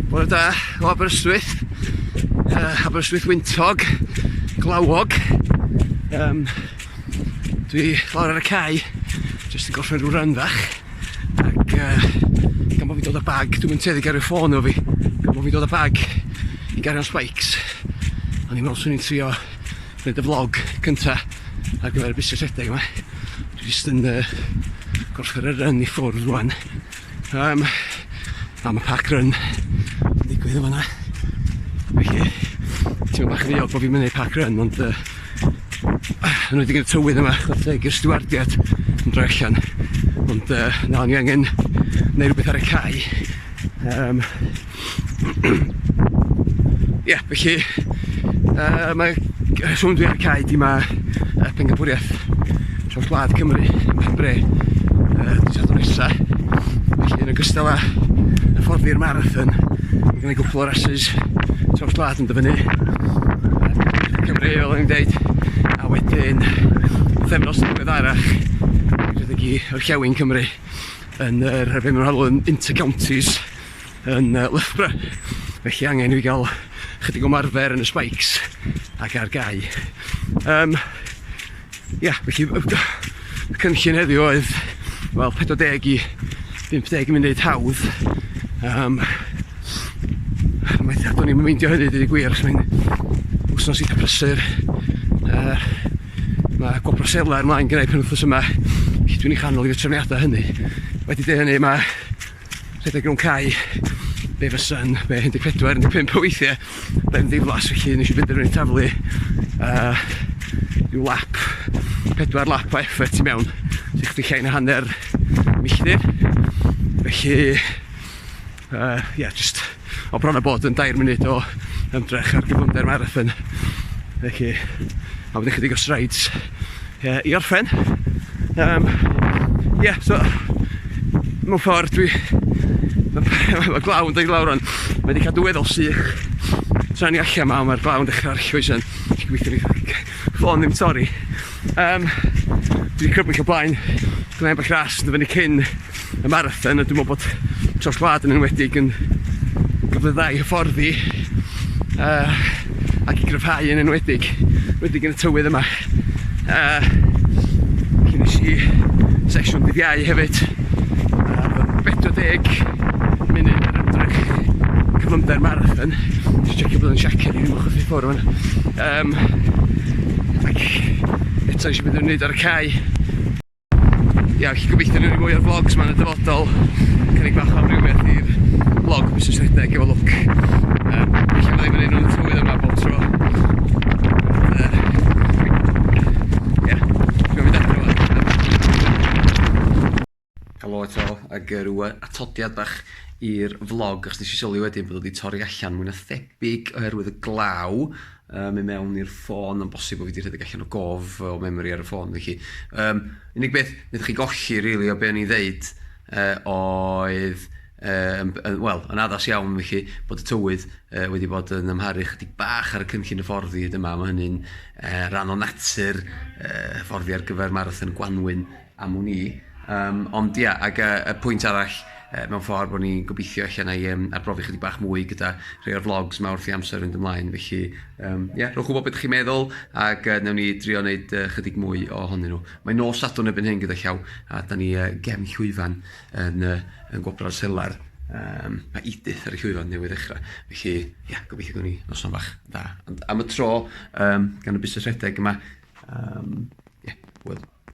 Bore da, o Aberystwyth, Aberystwyth Wyntog, Glawog. Dwi lawr ar y cae, jyst yn gorffen rhyw run fach. Ac gan bod fi'n dod â bag, dwi'n mynd teddig ar y ffôn o fi. Gan bod fi'n dod â bag i gario spikes. O'n i'n meddwl swn i'n trio gwneud y vlog cynta ar gyfer y busnes rhedeg yma. Dwi jyst yn gorffen y run i ffwrdd rwan. Am y pack run yn digwydd yma na. Felly, ti'n bach yn ddiog bod fi'n mynd i pack run, ond yn wedi gyda tywydd yma, i'r stiwardiad yn droi allan. Ond na, ni angen neud rhywbeth ar y cae. Ie, felly, mae rheswm dwi ar y cae di ma pencampwriaeth Traws Gwlad Cymru ym Mhebre Sadwrn nesa. Felly, yn ogystal â hyfforddi'r marathon, mae gen i gwpl o rhasys Traws Gwlad yn dyfynu Cymru, fel o'n i'n deud, a wedyn thefnos yn ddiweddarach rhedeg i Orllewin Cymru yn be maen nhw'n alw yn Inter-Counties yn Loughborough. Felly angen i fi gael chydig o marfer yn y spikes ac ar gau. Felly y cynllun heddiw oedd, wel, 40 i 50 munud hawdd. Do'n i'n meindio hynny, dydi gwir, achos mae'n wsnos eitha prysur. Mae gwobr selar ymlaen gyda'i penwythnos yma. Felly dwi'n ei chanol i'r trefniadau hynny. Wedi dweud hynny, mae rhedeg rhwng cae be fysa'n 14-15 o weithiau ben ddiflas, felly nes i fynd yn ei taflu ryw lap, 4 lap o effort i mewn, sy'n chdi llain a hanner milltir. Felly, just o bron a bod yn 2 munud o ymdrech ar gyflymder marathon. Felly, a wedyn chydig o strides i orffen. So, mewn ffordd mae glaw yn dweud lawr ond mae wedi cadw weddol sych tra ni allan yma, mae'r glaw yn dechrau arllwys yn gobeithio fi ffôn ddim torri. Dwi wedi crybwyll o blaen gwneud bach ras yn dyfynu cyn y marathon, a dwi'n meddwl bod Traws Gwlad yn enwedig yn gyfle dda i hyfforddi ac i gryfhau yn enwedig yn y tywydd yma. Felly nes i sesiwn dydd Iau hefyd, 40 munud ar ymdrech cyflymder marathon. Nes i checio bod yn siaced i ddim wrth i ffwrdd hwn. Ac eto nes i bydd yn wneud ar y cae. Felly gobeithio nhw'n mwy o'r vlogs ma'n y dyfodol. Cynnig bach o rhywbeth i'r vlog busnes rhedeg efo look. Felly mae ddim yn un o'n tywydd yma bob tro. Helo eto, ag rhyw atodiad bach i'r vlog, achos nes i sylwi wedyn bod wedi torri allan mwy na thebyg oherwydd y glaw mynd mewn i'r ffôn, yn bosib bod fi wedi rhedeg allan o gof o memory ar y ffôn. Felly, unig beth wnaethon chi golli rili o be o'n i'n ddeud oedd, yn addas iawn felly bod y tywydd wedi bod yn ymharu chydig bach ar y cynllun hyfforddi yma. Mae hynny'n ran o natur hyfforddi ar gyfer marathon Gwanwyn am hwn i. Ond ac y pwynt arall mewn ffordd bod ni'n gobeithio allan ai arbrofi chydig bach mwy gyda rhai o'r vlogs ma wrth i amser yn ymlaen. Felly, rhowch gwybod beth chi'n meddwl ac newn ni drio wneud chydig mwy ohonyn nhw. Mae nos Sadwrn erbyn hyn gyda llaw a da ni gefn llwyfan yn Gwobror Selar. Mae Edith ar y llwyfan newydd ddechrau. Felly, gobeithio gwni noson bach da. Am y tro, gan y busnes rhedeg yma, hwyl.